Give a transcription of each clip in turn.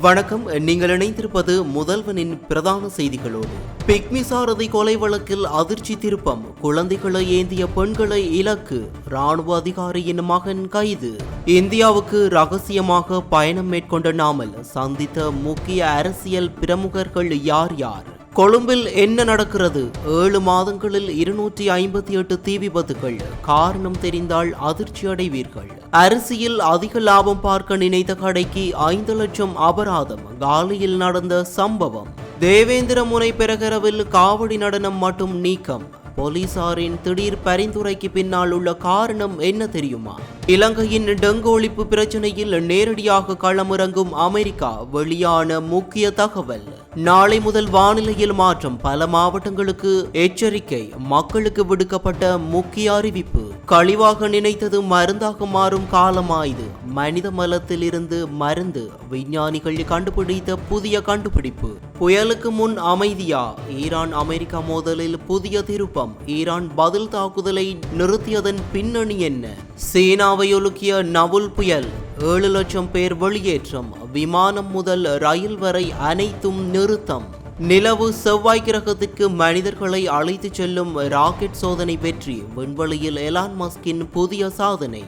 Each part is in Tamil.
வணக்கம். நீங்கள் இணைந்திருப்பது முதல்வனின் பிரதான செய்திகளோடு. பிக்மி சாரதி கொலை வழக்கில் அதிர்ச்சி திருப்பம். குழந்தைகளை ஏந்திய பெண்களை இலக்கு. ராணுவ அதிகாரியின் மகன் கைது. இந்தியாவுக்கு ரகசியமாக பயணம் மேற்கொண்ட நாமல் சந்தித்த முக்கிய அரசியல் பிரமுகர்கள் யார் யார்? கொழும்பில் என்ன நடக்கிறது? 7 மாதங்களில் 258 தீ விபத்துகள். காரணம் தெரிந்தால் அதிர்ச்சி அடைவீர்கள். அரிசியில் அதிக லாபம் பார்க்க நினைத்த கடைக்கு 5 லட்சம் அபராதம். காலியில் நடந்த சம்பவம். தேவேந்திர முனை பெரகரவில் காவடி நடனம் மட்டும் நீக்கம். போலீசாரின் திடீர் பரிந்துரைக்கு பின்னால் உள்ள காரணம் என்ன தெரியுமா? இலங்கையின் டெங்கு ஒழிப்பு பிரச்சனையில் நேரடியாக களமிறங்கும் அமெரிக்கா. வெளியான முக்கிய தகவல். நாளை முதல் வானிலையில் மாற்றம். பல மாவட்டங்களுக்கு எச்சரிக்கை. மக்களுக்கு விடுக்கப்பட்ட முக்கிய அறிவிப்பு. கழிவாக நினைத்தது மருந்தாக மாறும் காலமாயுது. மனித மலத்தில் இருந்து மருந்து. விஞ்ஞானிகள் கண்டுபிடித்த புதிய கண்டுபிடிப்பு. புயலுக்கு முன் அமைதியா? ஈரான் அமெரிக்கா மோதலில் புதிய திருப்பம். ஈரான் பதில் தாக்குதலை நிறுத்தியதன் பின்னணி என்ன? சீனாவை ஒழுக்கிய நவுல் புயல். 7 லட்சம் பேர் வெளியேற்றம். விமானம் முதல் ரயில் வரை அனைத்தும் நிறுத்தம். நிலவு செவ்வாய் கிரகத்திற்கு மனிதர்களை அழைத்துச் செல்லும் ராக்கெட் சோதனை வெற்றி. விண்வெளியில் எலான் மஸ்கின் புதிய சாதனை.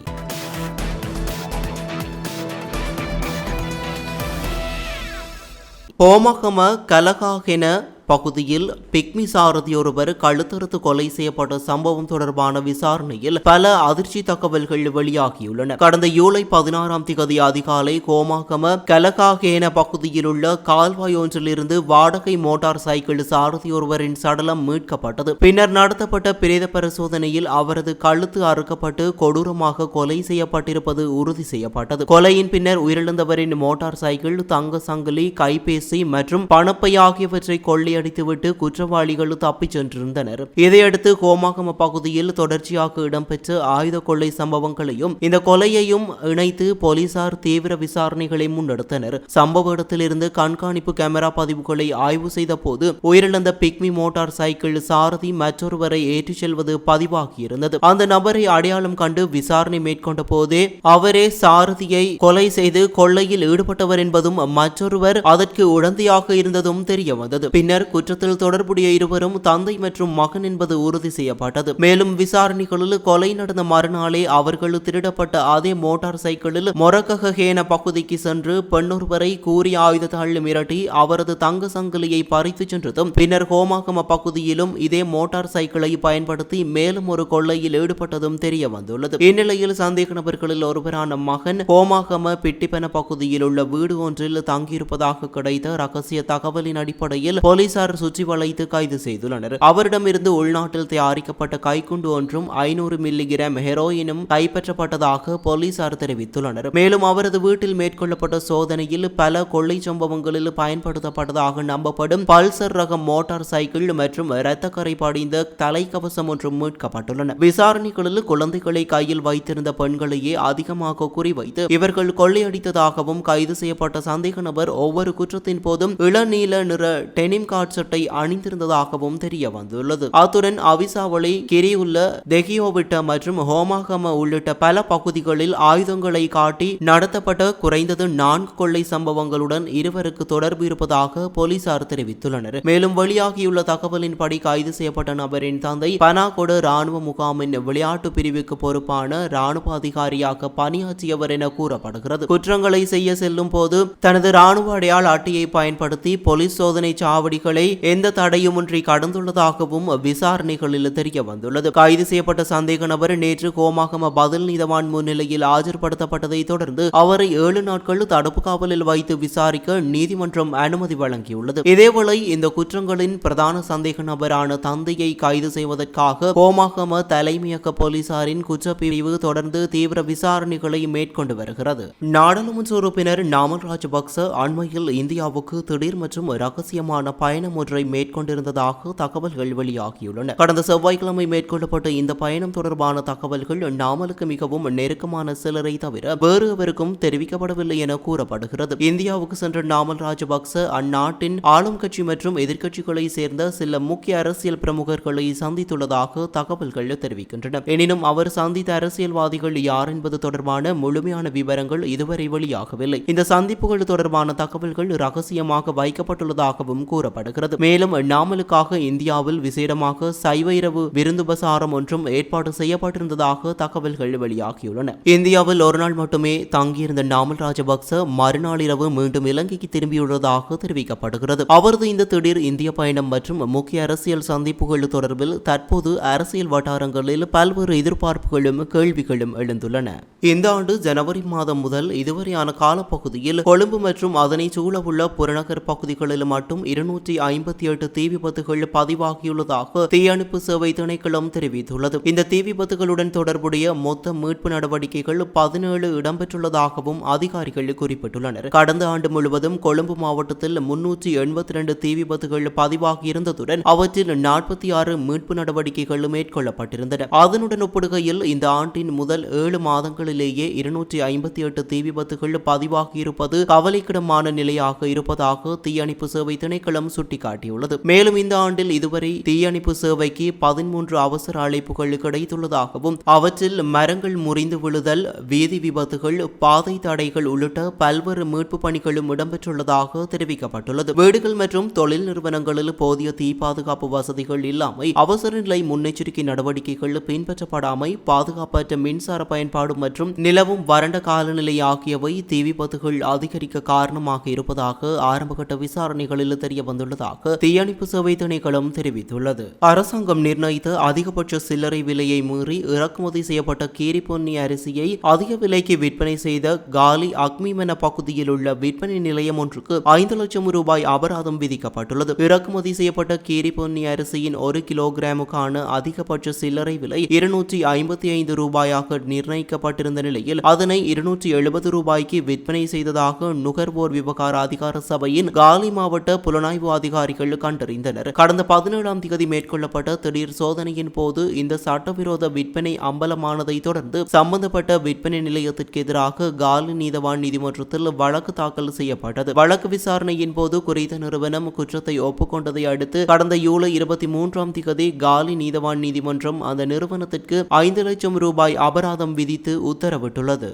ஹோமகம கலகாகென பகுதியில் பிக்மி சாரதி ஒருவர் கழுத்தறுத்து கொலை செய்யப்பட்ட சம்பவம் தொடர்பான விசாரணையில் பல அதிர்ச்சி தகவல்கள் வெளியாகியுள்ளன. கடந்த ஜூலை 16ஆம் தேதி அதிகாலை ஹோமகம கலகாகேன பகுதியில் உள்ள கால்வாய் ஒன்றிலிருந்து வாடகை மோட்டார் சைக்கிள் சாரதி ஒருவரின் சடலம் மீட்கப்பட்டது. பின்னர் நடத்தப்பட்ட பிரேத பரிசோதனையில் அவரது கழுத்து அறுக்கப்பட்டு கொடூரமாக கொலை செய்யப்பட்டிருப்பது உறுதி செய்யப்பட்டது. கொலையின் பின்னர் உயிரிழந்தவரின் மோட்டார் சைக்கிள், தங்க சங்கிலி, கைபேசி மற்றும் பணப்பை ஆகியவற்றை கொள்ளை அடித்துவிட்டு குற்றவாளிகள் தப்பிச் சென்றிருந்தனர். இதையடுத்து ஹோமகம பகுதியில் தொடர்ச்சியாக இடம்பெற்ற ஆயுத கொள்ளை சம்பவங்களையும் இந்த கொலையையும் இணைத்து போலீசார் தீவிர விசாரணைகளை முன்னெடுத்தனர். சம்பவ இடத்திலிருந்து கண்காணிப்பு கேமரா பதிவுகளை ஆய்வு செய்த போது உயிரிழந்த பிக்மி மோட்டார் சைக்கிள் சாரதி மற்றொருவரை ஏற்றிச் செல்வது பதிவாகியிருந்தது. அந்த நபரை அடையாளம் கண்டு விசாரணை மேற்கொண்ட போதே அவரே சாரதியை கொலை செய்து கொள்ளையில் ஈடுபட்டவர் என்பதும் மற்றொருவர் அதற்கு உடந்தையாக இருந்ததும் தெரிய வந்தது. பின்னர் குற்றத்தில் தொடர்புடைய இருவரும் தந்தை மற்றும் மகன் என்பது உறுதி செய்யப்பட்டது. மேலும் விசாரணைகளில் கொலை நடந்த மறுநாளே அவர்கள் திருடப்பட்ட அதே மோட்டார் சைக்கிளில் மொரகஹேன பகுதிக்கு சென்று பெண்ணொருவரை கூறிய ஆயுதத்தால் மிரட்டி அவரது தங்க சங்கிலியை பறித்து சென்றதும், பின்னர் ஹோமகம பகுதியிலும் இதே மோட்டார் சைக்கிளை பயன்படுத்தி மேலும் ஒரு கொள்ளையில் ஈடுபட்டதும் தெரிய வந்துள்ளது. இந்நிலையில் சந்தேக நபர்களில் ஒருவரான மகன் ஹோமகம பிட்டிப்பன பகுதியில் உள்ள வீடு ஒன்றில் தங்கியிருப்பதாக கிடைத்த ரகசிய தகவலின் அடிப்படையில் போலீசார் சுற்றி வளைத்து கைது செய்துள்ளனர். அவரிடமிருந்து உள்நாட்டில் தயாரிக்கப்பட்ட கைக்குண்டு ஒன்றும் 500 மில்லிகிராம் ஹெரோயினும் கைப்பற்றப்பட்டதாக போலீசார் தெரிவித்துள்ளனர். மேலும் அவரது வீட்டில் மேற்கொள்ளப்பட்ட சோதனையில் பல கொள்ளை சம்பவங்களில் பயன்படுத்தப்பட்டதாக நம்பப்படும் பல்சர் ரக மோட்டார் சைக்கிள் மற்றும் இரத்தக்கரை படிந்த தலைக்கவசம் ஒன்றும் மீட்கப்பட்டுள்ளன. விசாரணைகளில் குழந்தைகளை கையில் வைத்திருந்த பெண்களையே அதிகமாக குறிவைத்து இவர்கள் கொள்ளையடித்ததாகவும் கைது செய்யப்பட்ட சந்தேக நபர் ஒவ்வொரு குற்றத்தின் போதும் இளநீல நிற டெனிம் சட்டை அணிந்திருந்ததாகவும் தெரிய வந்துள்ளது. அத்துடன் அவிசாவளை, கிரியுள்ள, தெகியோவிட்ட மற்றும் ஹோமகம உள்ளிட்ட பல பகுதிகளில் ஆயுதங்களை காட்டி நடத்தப்பட்ட குறைந்தது 4 கொள்ளை சம்பவங்களுடன் இருவருக்கு தொடர்பு இருப்பதாக போலீசார் தெரிவித்துள்ளனர். மேலும் வெளியாகியுள்ள தகவலின்படி கைது செய்யப்பட்ட நபரின் தந்தை பனாகொட ராணுவ முகாமின் விளையாட்டு பிரிவுக்கு பொறுப்பான ராணுவ அதிகாரியாக பணியாற்றியவர் என கூறப்படுகிறது. குற்றங்களை செய்ய செல்லும் போது தனது ராணுவ அடையாள அட்டையை பயன்படுத்தி போலீஸ் சோதனை சாவடிகளை எந்த தடையுமின்றி கடந்துள்ளதாகவும் விசாரணைகளில் தெரிய வந்துள்ளது. கைது செய்யப்பட்ட சந்தேக நபர் நேற்று ஹோமகம பதில் நீதவான் முன்னிலையில் ஆஜர்படுத்தப்பட்டதை தொடர்ந்து அவரை 7 நாட்கள் தடுப்பு காவலில் வைத்து விசாரிக்க நீதிமன்றம் அனுமதி வழங்கியுள்ளது. இதேவேளை இந்த குற்றங்களின் பிரதான சந்தேக நபரான தந்தையை கைது செய்வதற்காக ஹோமகம தலைமையக போலீசாரின் குற்றப்பிரிவு தொடர்ந்து தீவிர விசாரணைகளை மேற்கொண்டு வருகிறது. நாடாளுமன்ற உறுப்பினர் நாமல் ராஜபக்ச அண்மையில் இந்தியாவுக்கு திடீர் மற்றும் ரகசியமான பயணம் பயணம் ஒன்றை மேற்கொண்டிருந்ததாக தகவல்கள் வெளியாகியுள்ளன. கடந்த செவ்வாய்க்கிழமை மேற்கொள்ளப்பட்ட இந்த பயணம் தொடர்பான தகவல்கள் நாமலுக்கு மிகவும் நெருக்கமான சிலரை தவிர வேறு எவருக்கும் தெரிவிக்கப்படவில்லை என கூறப்படுகிறது. இந்தியாவுக்கு சென்ற நாமல் ராஜபக்ச அந்நாட்டின் ஆளும் கட்சி மற்றும் எதிர்க்கட்சிகளை சேர்ந்த சில முக்கிய அரசியல் பிரமுகர்களை சந்தித்துள்ளதாக தகவல்கள் தெரிவிக்கின்றன. எனினும் அவர் சந்தித்த அரசியல்வாதிகள் யார் என்பது தொடர்பான முழுமையான விவரங்கள் இதுவரை வெளியாகவில்லை. இந்த சந்திப்புகள் தொடர்பான தகவல்கள் ரகசியமாக வைக்கப்பட்டுள்ளதாகவும் கூறப்படுகிறது. மேலும் நாமலுக்காக இந்தியாவில் விசேடமாக சைவ இரவு விருந்துபசாரம் ஒன்றும் ஏற்பாடு செய்யப்பட்டிருந்ததாக தகவல்கள் வெளியாகியுள்ளன. இந்தியாவில் ஒரு நாள் மட்டுமே தங்கியிருந்த நாமல் ராஜபக்ச மறுநாள் இரவு மீண்டும் இலங்கைக்கு திரும்பியுள்ளதாக தெரிவிக்கப்படுகிறது. அவரது இந்த திடீர் இந்திய பயணம் மற்றும் முக்கிய அரசியல் சந்திப்புகள் தொடர்பில் தற்போது அரசியல் வட்டாரங்களில் பல்வேறு எதிர்பார்ப்புகளும் கேள்விகளும் எழுந்துள்ளன. இந்த ஆண்டு ஜனவரி மாதம் முதல் இதுவரையான காலப்பகுதியில் கொழும்பு மற்றும் அதனை சூழவுள்ள புறநகர் பகுதிகளில் மட்டும் 258 தீ விபத்துகள் பதிவாகியுள்ளதாக தீயணைப்பு சேவை திணைக்களம் தெரிவித்துள்ளது. இந்த தீ விபத்துகளுடன் தொடர்புடைய மொத்த மீட்பு நடவடிக்கைகள் 17 இடம்பெற்றுள்ளதாகவும் அதிகாரிகள் குறிப்பிட்டுள்ளனர். கடந்த ஆண்டு முழுவதும் கொழும்பு மாவட்டத்தில் 382 தீ விபத்துகள் பதிவாகியிருந்ததுடன் அவற்றில் 46 மீட்பு நடவடிக்கைகள் மேற்கொள்ளப்பட்டிருந்தன. அதனுடன் ஒப்பிடுகையில் இந்த ஆண்டின் முதல் 7 மாதங்களிலேயே 258 தீ விபத்துகள் பதிவாகியிருப்பது கவலைக்கிடமான நிலையாக இருப்பதாக தீயணைப்பு சேவை திணைக்களம் சுட்டிக்காட்டியுள்ளது. மேலும் இந்த ஆண்டில் இதுவரை தீயணைப்பு சேவைக்கு 13 அவசர அழைப்புகள் கிடைத்துள்ளதாகவும் அவற்றில் மரங்கள் முறிந்து விழுதல், வீதி விபத்துகள், பாதை தடைகள் உள்ளிட்ட பல்வேறு மீட்பு பணிகளும் இடம்பெற்றுள்ளதாக தெரிவிக்கப்பட்டுள்ளது. வீடுகள் மற்றும் தொழில் நிறுவனங்களில் போதிய தீ பாதுகாப்பு வசதிகள் இல்லாமை, அவசர நிலை முன்னெச்சரிக்கை நடவடிக்கைகள் பின்பற்றப்படாமை, பாதுகாப்பற்ற மின்சார பயன்பாடு மற்றும் நிலவும் வறண்ட காலநிலை ஆகியவை தீ விபத்துகள் அதிகரிக்க காரணமாக இருப்பதாக ஆரம்பகட்ட விசாரணைகளில் தெரிய வந்துள்ளதாக தீயணைப்பு சேவை திணைக்களம் தெரிவித்துள்ளது. அரசாங்கம் நிர்ணயித்த அதிகபட்ச சில்லறை விலையை மீறி இறக்குமதி செய்யப்பட்ட கீரிப்பொன்னி அரிசியை அதிக விலைக்கு விற்பனை செய்த காலி அக்மிமென பகுதியில் உள்ள விற்பனை நிலையம் ஒன்றுக்கு 5 லட்சம் ரூபாய் அபராதம் விதிக்கப்பட்டுள்ளது. இறக்குமதி செய்யப்பட்ட கீரிப்பொன்னி அரிசியின் 1 கிலோகிராமுக்கான அதிகபட்ச சில்லறை விலை 255 ரூபாயாக நிர்ணயிக்கப்பட்டிருந்த நிலையில் அதனை 270 ரூபாய்க்கு விற்பனை செய்ததாக நுகர்வோர் விவகார அதிகார சபையின் காலி மாவட்ட புலனாய்வு அதிகாரிகள் கண்டறிந்தனர். கடந்த 17ஆம் தேதி மேற்கொள்ளப்பட்ட திடீர் சோதனையின் போது இந்த சட்டவிரோத விற்பனை அம்பலமானதை தொடர்ந்து சம்பந்தப்பட்ட விற்பனை நிலையத்திற்கு எதிராக காலி நீதவான் நீதிமன்றத்தில் வழக்கு தாக்கல் செய்யப்பட்டது. வழக்கு விசாரணையின் போது குறித்த நிறுவனம் குற்றத்தை ஒப்புக்கொண்டதை அடுத்து கடந்த ஜூலை 23ஆம் தேதி காலி நீதவான் நீதிமன்றம் அந்த நிறுவனத்திற்கு 5 லட்சம் ரூபாய் அபராதம் விதித்து உத்தரவிட்டுள்ளது.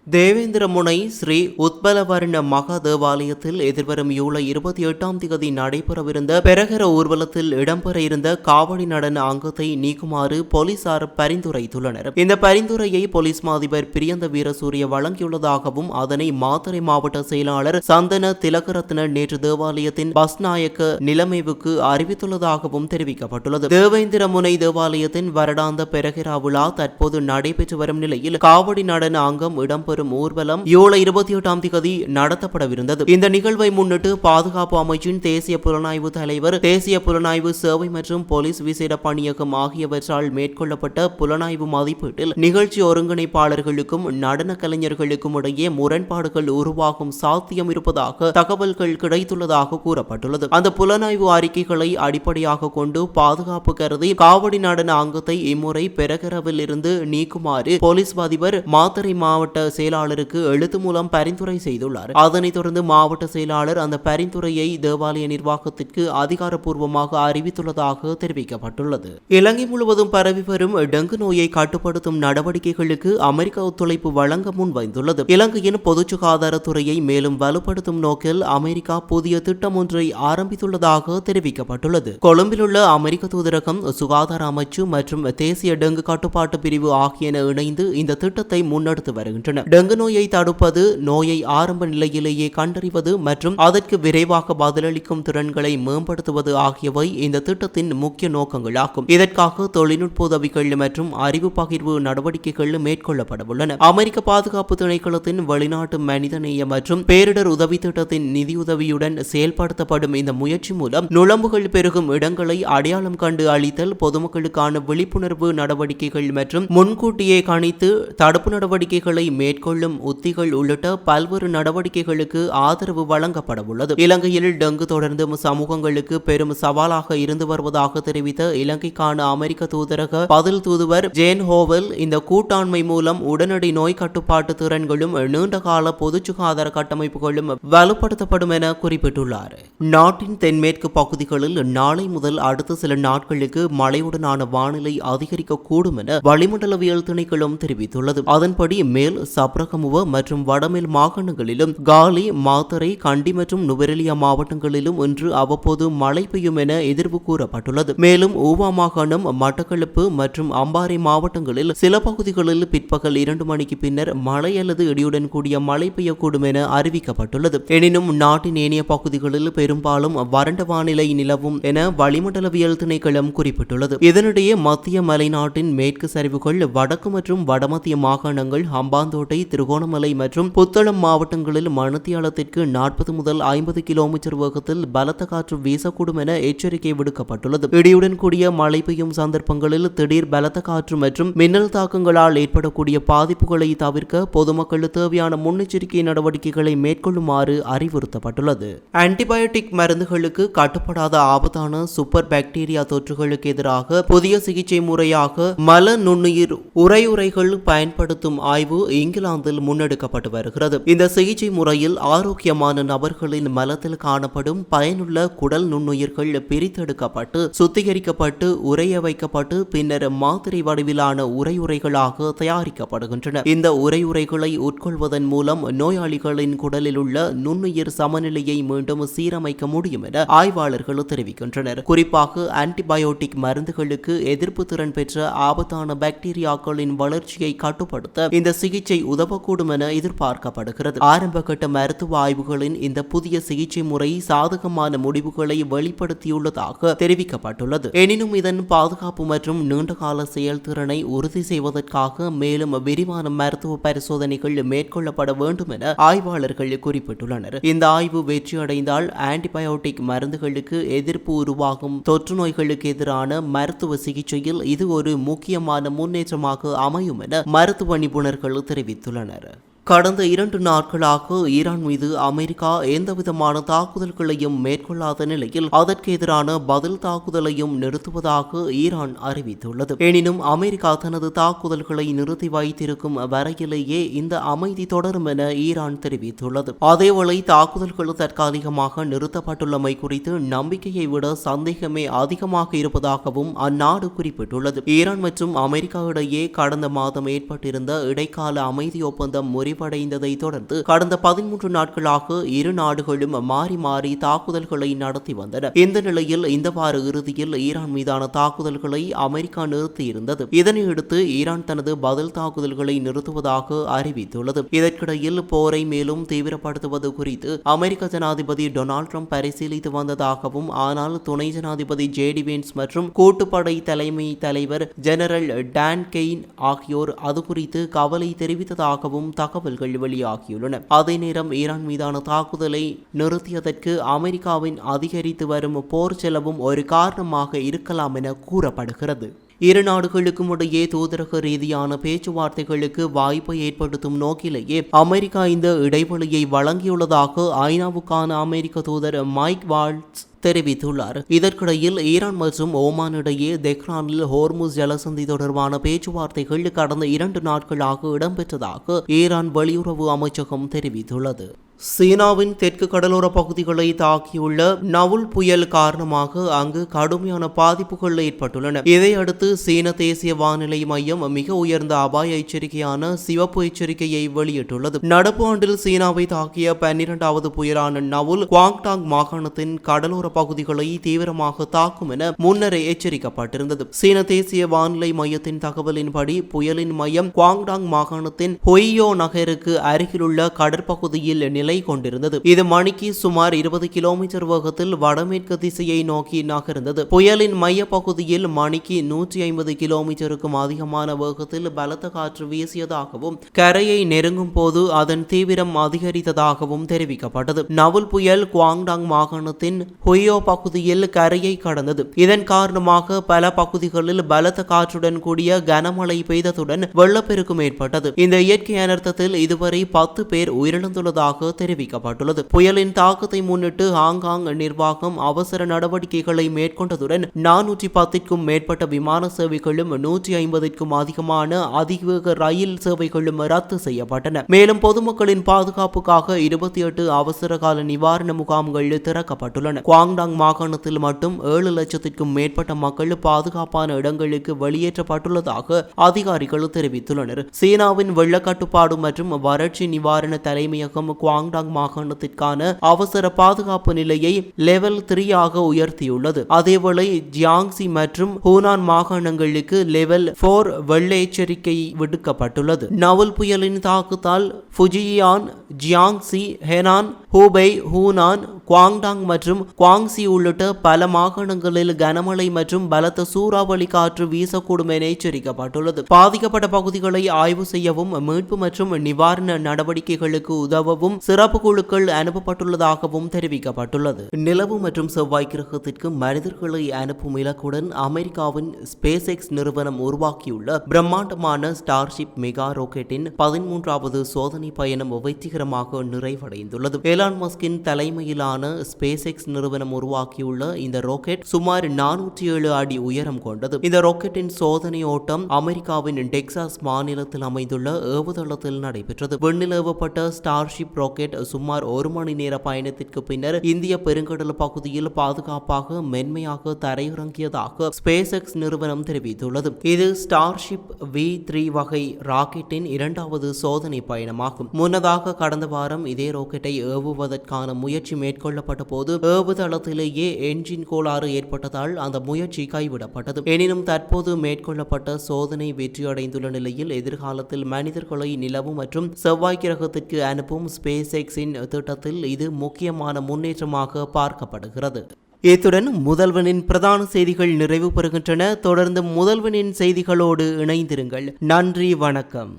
தேவேந்திரமுனை ஸ்ரீ உத்பலவர்ண மகா தேவாலயத்தில் எதிர்வரும் ஜூலை 28ஆம் தேதி நடைபெறவிருந்த பெரகர ஊர்வலத்தில் இடம்பெற இருந்த காவடி நடன அங்கத்தை நீக்குமாறு போலீசார் பரிந்துரைத்துள்ளனர். இந்த பரிந்துரையை போலீஸ் மாதிபர் பிரியந்த வீரசூரிய வழங்கியுள்ளதாகவும் அதனை மாத்தறை மாவட்ட செயலாளர் சந்தன திலகரத்ன நேற்று தேவாலயத்தின் பஸ்நாயக்க நிலைமைவுக்கு அறிவித்துள்ளதாகவும் தெரிவிக்கப்பட்டுள்ளது. தேவேந்திரமுனை தேவாலயத்தின் வருடாந்த பெரகரா விழா தற்போது நடைபெற்று வரும் நிலையில் காவடி நடன அங்கம் இடம்பெறும் ஊர்வலம் ஜூலை 28ஆம் தேதி நடத்தப்படவிருந்தது. இந்த நிகழ்வை முன்னிட்டு பாதுகாப்பு அமைச்சின் தேசிய புலனாய்வு தலைவர், தேசிய புலனாய்வு சேவை மற்றும் போலீஸ் விசேட பணியகம் ஆகியவற்றால் மேற்கொள்ளப்பட்ட புலனாய்வு மதிப்பீட்டில் நிகழ்ச்சி ஒருங்கிணைப்பாளர்களுக்கும் நடன கலைஞர்களுக்கும் இடையே முரண்பாடுகள் உருவாகும் சாத்தியம் இருப்பதாக தகவல்கள் கிடைத்துள்ளதாக கூறப்பட்டுள்ளது. அந்த புலனாய்வு அறிக்கைகளை அடிப்படையாக கொண்டு பாதுகாப்பு கருதி காவடி நடன அங்கத்தை இம்முறை பெரகரவில் இருந்து நீக்குமாறு போலீஸ் அதிபர் மாத்தறை மாவட்ட செயலாளருக்கு எழுத்து மூலம் பரிந்துரை செய்துள்ளார். அதனைத் தொடர்ந்து மாவட்ட செயலாளர் அந்த பரிந்துரையை தேவாலய நிர்வாகத்திற்கு அதிகாரப்பூர்வமாக அறிவித்துள்ளதாக தெரிவிக்கப்பட்டுள்ளது. இலங்கை முழுவதும் பரவி வரும் டெங்கு நோயை கட்டுப்படுத்தும் நடவடிக்கைகளுக்கு அமெரிக்கா ஒத்துழைப்பு வழங்க முன்வந்துள்ளது. இலங்கையின் பொது சுகாதாரத்துறையை மேலும் வலுப்படுத்தும் நோக்கில் அமெரிக்கா புதிய திட்டம் ஒன்றை ஆரம்பித்துள்ளதாக தெரிவிக்கப்பட்டுள்ளது. கொழும்பில் உள்ள அமெரிக்க தூதரகம், சுகாதார அமைச்சு மற்றும் தேசிய டெங்கு கட்டுப்பாட்டு பிரிவு ஆகியன இணைந்து இந்த திட்டத்தை முன்னெடுத்து வருகின்றன. டெங்கு நோயை தடுப்பது, நோயை ஆரம்ப நிலையிலேயே கண்டறிவது மற்றும் அதற்கு விரைவாக பதிலளிக்கும் திறன்களை மேம்படுத்துவது ஆகியவை இந்த திட்டத்தின் முக்கிய நோக்கங்களாகும். இதற்காக தொழில்நுட்ப உதவிகள் மற்றும் அறிவு பகிர்வு நடவடிக்கைகள் மேற்கொள்ளப்பட உள்ளன. அமெரிக்க பாதுகாப்பு திணைக்களத்தின் வெளிநாட்டு மனிதநேய மற்றும் பேரிடர் உதவி திட்டத்தின் நிதியுதவியுடன் செயல்படுத்தப்படும் இந்த முயற்சி மூலம் நுழம்புகள் பெருகும் இடங்களை அடையாளம் கண்டு அளித்தல், பொதுமக்களுக்கான விழிப்புணர்வு நடவடிக்கைகள் மற்றும் முன்கூட்டியே கணித்து தடுப்பு நடவடிக்கைகளை மேற்கொள்ள மேற்கொள்ளும் உத்திகள் உள்ளிட்ட பல்வேறு நடவடிக்கைகளுக்கு ஆதரவு வழங்கப்பட உள்ளது. இலங்கையில் டெங்கு தொடர்ந்து சமூகங்களுக்கு பெரும் சவாலாக இருந்து வருவதாக தெரிவித்த இலங்கைக்கான அமெரிக்க தூதரக பதில் தூதுவர் ஜேன் ஹோவல் இந்த கூட்டாண்மை மூலம் உடனடி நோய் கட்டுப்பாட்டு திறன்களும் நீண்டகால பொது சுகாதார கட்டமைப்புகளும் வலுப்படுத்தப்படும் என குறிப்பிட்டுள்ளார். நாட்டின் தென்மேற்கு பகுதிகளில் நாளை முதல் அடுத்த சில நாட்களுக்கு மழையுடனான வானிலை அதிகரிக்கக்கூடும் என வளிமண்டலவியல் திணைக்களம் தெரிவித்துள்ளது. அதன்படி மேல் சப்ரகமுவ மற்றும் வடமேல் மாகாணங்களிலும் காலி, மாத்தறை, கண்டி மற்றும் நுவரெலியா மாவட்டங்களிலும் இன்று அவ்வப்போது மழை பெய்யும் என எதிர்வு கூறப்பட்டுள்ளது. மேலும் ஊவா மாகாணம், மட்டக்களப்பு மற்றும் அம்பாறை மாவட்டங்களில் சில பகுதிகளில் பிற்பகல் 2 மணிக்கு பின்னர் மழை அல்லது இடியுடன் கூடிய மழை பெய்யக்கூடும் என அறிவிக்கப்பட்டுள்ளது. எனினும் நாட்டின் ஏனைய பகுதிகளில் பெரும்பாலும் வறண்ட வானிலை நிலவும் என வளிமண்டலவியல் திணைக்களம் குறிப்பிட்டுள்ளது. இதனிடையே மத்திய மலைநாட்டின் மேற்கு சரிவுகள், வடக்கு மற்றும் வடமத்திய மாகாணங்கள், ஹம்பாந்தோட்டை, திருகோணமலை மற்றும் புத்தளம் மாவட்டங்களில் மணித்தியாலத்திற்கு 40 முதல் 50 கிலோமீட்டர் வேகத்தில் பலத்த காற்று வீசக்கூடும் என எச்சரிக்கை விடுக்கப்பட்டுள்ளது. இடியுடன் கூடிய மழை பெய்யும் சந்தர்ப்பங்களில் திடீர் பலத்த காற்று மற்றும் மின்னல் தாக்கங்களால் ஏற்படக்கூடிய பாதிப்புகளை தவிர்க்க பொதுமக்கள் தேவையான முன்னெச்சரிக்கை நடவடிக்கைகளை மேற்கொள்ளுமாறு அறிவுறுத்தப்பட்டுள்ளது. ஆன்டிபயோட்டிக் மருந்துகளுக்கு கட்டுப்படாத ஆபத்தான சூப்பர் பாக்டீரியா தொற்றுகளுக்கு எதிராக புதிய சிகிச்சை முறையாக மல நுண்ணுயிர் உரையுறைகள் பயன்படுத்தும் ஆய்வு இங்கிலாந்தில் முன்னெடுக்கப்பட்டு வருகிறது. இந்த சிகிச்சை முறையில் ஆரோக்கியமான நபர்களின் மலத்தில் காணப்படும் பயனுள்ள குடல் நுண்ணுயிர்கள் பிரித்தெடுக்கப்பட்டு சுத்திகரிக்கப்பட்டு உறைய வைக்கப்பட்டு பின்னர் மாத்திரை வடிவிலான உரையுறைகளாக தயாரிக்கப்படுகின்றன. இந்த உரையுறைகளை உட்கொள்வதன் மூலம் நோயாளிகளின் குடலில் உள்ள நுண்ணுயிர் சமநிலையை மீண்டும் சீரமைக்க முடியும் என ஆய்வாளர்கள் தெரிவிக்கின்றனர். குறிப்பாக ஆன்டிபயோட்டிக் மருந்துகளுக்கு எதிர்ப்பு திறன் பெற்ற ஆபத்தான பாக்டீரியாக்களின் வளர்ச்சியை கட்டுப்படுத்த இந்த சிகிச்சை உதவக்கூடும் என எதிர்பார்க்கப்படுகிறது. ஆரம்பகட்ட மருத்துவ ஆய்வுகளின் இந்த புதிய சிகிச்சை முறை சாதகமான முடிவுகளை வெளிப்படுத்தியுள்ளதாக தெரிவிக்கப்பட்டுள்ளது. எனினும் இதன் பாதுகாப்பு மற்றும் நீண்டகால செயல்திறனை உறுதி செய்வதற்காக மேலும் விரிவான மருத்துவ பரிசோதனைகள் மேற்கொள்ளப்பட வேண்டும் என ஆய்வாளர்கள் குறிப்பிட்டுள்ளனர். இந்த ஆய்வு வெற்றியடைந்தால் ஆன்டிபயோட்டிக் மருந்துகளுக்கு எதிர்ப்பு உருவாகும் தொற்று நோய்களுக்கு எதிரான மருத்துவ சிகிச்சையில் இது ஒரு முக்கியமான முன்னேற்றமாக அமையும் என மருத்துவ நிபுணர்கள் தெரிவித்துள்ளனர். கடந்த 2 நாட்களாக ஈரான் மீது அமெரிக்கா எந்தவிதமான தாக்குதல்களையும் மேற்கொள்ளாத நிலையில் அதற்கு எதிரான பதில் தாக்குதலையும் நிறுத்துவதாக ஈரான் அறிவித்துள்ளது. எனினும் அமெரிக்கா தனது தாக்குதல்களை நிறுத்தி வைத்திருக்கும் வரையிலேயே இந்த அமைதி தொடரும் என ஈரான் தெரிவித்துள்ளது. அதேவேளை தாக்குதல்கள் தற்காலிகமாக நிறுத்தப்பட்டுள்ளமை குறித்து நம்பிக்கையை விட சந்தேகமே அதிகமாக இருப்பதாகவும் அந்நாடு குறிப்பிட்டுள்ளது. ஈரான் மற்றும் அமெரிக்கா இடையே கடந்த மாதம் ஏற்பட்டிருந்த இடைக்கால அமைதி ஒப்பந்தம் முடிவடைந்ததை தொடர்ந்து கடந்த 13 நாட்களாக இரு நாடுகளும் மாறி மாறி தாக்குதல்களை நடத்தி வந்தன. இந்த நிலையில் இந்த வார இறுதியில் ஈரான் மீதான தாக்குதல்களை அமெரிக்கா நிறுத்தியிருந்தது. இதனையடுத்து ஈரான் தனது பதில் தாக்குதல்களை நிறுத்துவதாக அறிவித்துள்ளது. இதற்கிடையில் போரை மேலும் தீவிரப்படுத்துவது குறித்து அமெரிக்க ஜனாதிபதி டொனால்ட் ட்ரம்ப் பரிசீலித்து வந்ததாகவும், ஆனால் துணை ஜனாதிபதி ஜேடி வென்ஸ் மற்றும் கூட்டுப்படை தலைமை தலைவர் ஜெனரல் டான் கெயின் ஆகியோர் அது குறித்து கவலை தெரிவித்ததாகவும் தகவல்கள் வெளியாகியுள்ளன. அதே நேரம் ஈரான் மீதான தாக்குதலை நிறுத்தியதற்கு அமெரிக்காவின் அதிகரித்து வரும் போர் செலவும் ஒரு காரணமாக இருக்கலாம் என கூறப்படுகிறது. இரு நாடுகளுக்கும் இடையே தூதரக ரீதியான பேச்சுவார்த்தைகளுக்கு வாய்ப்பை ஏற்படுத்தும் நோக்கிலேயே அமெரிக்கா இந்த இடைவெளியை வழங்கியுள்ளதாக ஐநாவுக்கான அமெரிக்க தூதர் மைக் வால்ட்ஸ் தெரிவித்துள்ளார். இதற்கிடையில் ஈரான் மற்றும் ஓமான் இடையே தெஹ்ரானில் ஹோர்முஸ் ஜலசந்தி தொடர்பான பேச்சுவார்த்தைகள் கடந்த 2 நாட்களாக இடம்பெற்றதாக ஈரான் வெளியுறவு அமைச்சகம் தெரிவித்துள்ளது. சீனாவின் தெற்கு கடலோர பகுதிகளை தாக்கியுள்ள நவுல் புயல் காரணமாக அங்கு கடுமையான பாதிப்புகள் ஏற்பட்டுள்ளன. இதையடுத்து சீன தேசிய வானிலை மையம் மிக உயர்ந்த அபாய எச்சரிக்கையான சிவப்பு எச்சரிக்கையை வெளியிட்டுள்ளது. நடப்பு ஆண்டில் சீனாவை தாக்கிய 12வது புயலான நவுல் குவாங்டாங் மாகாணத்தின் கடலோர பகுதிகளை தீவிரமாக தாக்கும் என முன்னரே எச்சரிக்கப்பட்டிருந்தது. சீன தேசிய வானிலை மையத்தின் தகவலின்படி புயலின் மையம் குவாங்டாங் மாகாணத்தின் ஹொய்யோ நகருக்கு அருகிலுள்ள கடற்பகுதியில் நிலை நிலை கொண்டிருந்தது. இது மணிக்கு சுமார் 20 கிலோமீட்டர் வேகத்தில் வடமேற்கு திசையை நோக்கி நகர்ந்தது. புயலின் மைய பகுதியில் மணிக்கு 150 கிலோமீட்டருக்கும் அதிகமான வேகத்தில் பலத்த காற்று வீசியதாகவும் கரையை நெருங்கும் போது அதன் தீவிரம் அதிகரித்ததாகவும் தெரிவிக்கப்பட்டது. நவுல் புயல் குவாங்டாங் மாகாணத்தின் ஹுயோ பகுதியில் கரையை கடந்தது. இதன் காரணமாக பல பகுதிகளில் பலத்த காற்றுடன் கூடிய கனமழை பெய்ததுடன் வெள்ளப்பெருக்கும் ஏற்பட்டது. இந்த இயற்கை அனர்த்தத்தில் இதுவரை 10 பேர் உயிரிழந்துள்ளதாக தெரிவிக்கப்பட்டுள்ளது. புயலின் தாக்கத்தை முன்னிட்டு ஹாங்காங் நிர்வாகம் அவசர நடவடிக்கைகளை மேற்கொண்டதுடன் 410க்கும் மேற்பட்ட விமான சேவைகளும் 150க்கும் அதிகமான அதிவேக ரயில் சேவைகளும் ரத்து செய்யப்பட்டன. மேலும் பொதுமக்களின் பாதுகாப்புக்காக 28 அவசரகால நிவாரண முகாம்கள் திறக்கப்பட்டுள்ளன. குவாங்டாங் மாகாணத்தில் மட்டும் 7 லட்சத்திற்கும் மேற்பட்ட மக்கள் பாதுகாப்பான இடங்களுக்கு வெளியேற்றப்பட்டுள்ளதாக அதிகாரிகள் தெரிவித்துள்ளனர். சீனாவின் வெள்ள கட்டுப்பாடு மற்றும் வறட்சி நிவாரண தலைமையகம் குவாங்டாங் மாகாணத்திற்கான அவசர பாதுகாப்பு நிலையை லெவல் 3 ஆக உயர்த்தியுள்ளது. அதேவேளை ஜியாங்சி மற்றும் ஹூனான் மாகாணங்களுக்கு லெவல் 4 வெள்ள எச்சரிக்கை விடுக்கப்பட்டுள்ளது. நவுல் புயலின் தாக்கத்தால் Fujian, Jiangxi, Henan, Hubei, Hunan, Guangdong மற்றும் குவாங்சி உள்ளிட்ட பல மாகாணங்களில் கனமழை மற்றும் பலத்த சூறாவளி காற்று வீசக்கூடும் என எச்சரிக்கப்பட்டுள்ளது. பாதிக்கப்பட்ட பகுதிகளை ஆய்வு செய்யவும் மீட்பு மற்றும் நிவாரண நடவடிக்கைகளுக்கு உதவவும் சிறப்பு குழுக்கள் அனுப்பப்பட்டுள்ளதாகவும் தெரிவிக்கப்பட்டுள்ளது. நிலவு மற்றும் செவ்வாய் கிரகத்திற்கு மனிதர்களை அனுப்பும் இலக்குடன் அமெரிக்காவின் ஸ்பேஸ் எக்ஸ் நிறுவனம் உருவாக்கியுள்ள பிரம்மாண்டமான ஸ்டார்ஷிப் மெகா ராக்கெட்டின் 13வது சோதனை பயணம் வெற்றிகரமாக நிறைவடைந்துள்ளது. எலான் மஸ்கின் தலைமையிலான ஸ்பேஸ் எக்ஸ் நிறுவனம் உருவாக்கியுள்ள இந்த ராக்கெட் சுமார் 407 அடி உயரம் கொண்டது. இந்த ராக்கெட்டின் சோதனை ஓட்டம் அமெரிக்காவின் டெக்சாஸ் மாநிலத்தில் அமைந்துள்ள ஏவுதளத்தில் நடைபெற்றது. விண்ணிலேவப்பட்ட ஸ்டார்ஷிப் ராக்கெட் சுமார் 1 மணி நேர பயணத்திற்கு பின்னர் இந்திய பெருங்கடல் பகுதியில் பாதுகாப்பாக மென்மையாக தரையிறங்கியதாக ஸ்பேஸ் எக்ஸ் நிறுவனம் தெரிவித்துள்ளது. இது ஸ்டார்ஷிப் V3 வகை ராக்கெட்டின் 2வது சோதனை பயணமாகும். முன்னதாக கடந்த வாரம் இதே ராக்கெட்டை ஏவுவதற்கான முயற்சி மேற்கொள்ளப்பட்ட போது ஏவுதளத்திலேயே என்ஜின் கோளாறு ஏற்பட்டதால் அந்த முயற்சி கைவிடப்பட்டது. எனினும் தற்போது மேற்கொள்ளப்பட்ட சோதனை வெற்றியடைந்துள்ள நிலையில் எதிர்காலத்தில் மனிதர்களை நிலவு மற்றும் செவ்வாய் கிரகத்திற்கு அனுப்பும் ஸ்பேஸ் எக்ஸின் திட்டத்தில் இது முக்கியமான முன்னேற்றமாக பார்க்கப்படுகிறது. இத்துடன் முதல்வனின் பிரதான செய்திகள் நிறைவு பெறுகின்றன. தொடர்ந்து முதல்வனின் செய்திகளோடு இணைந்திருங்கள். நன்றி, வணக்கம்.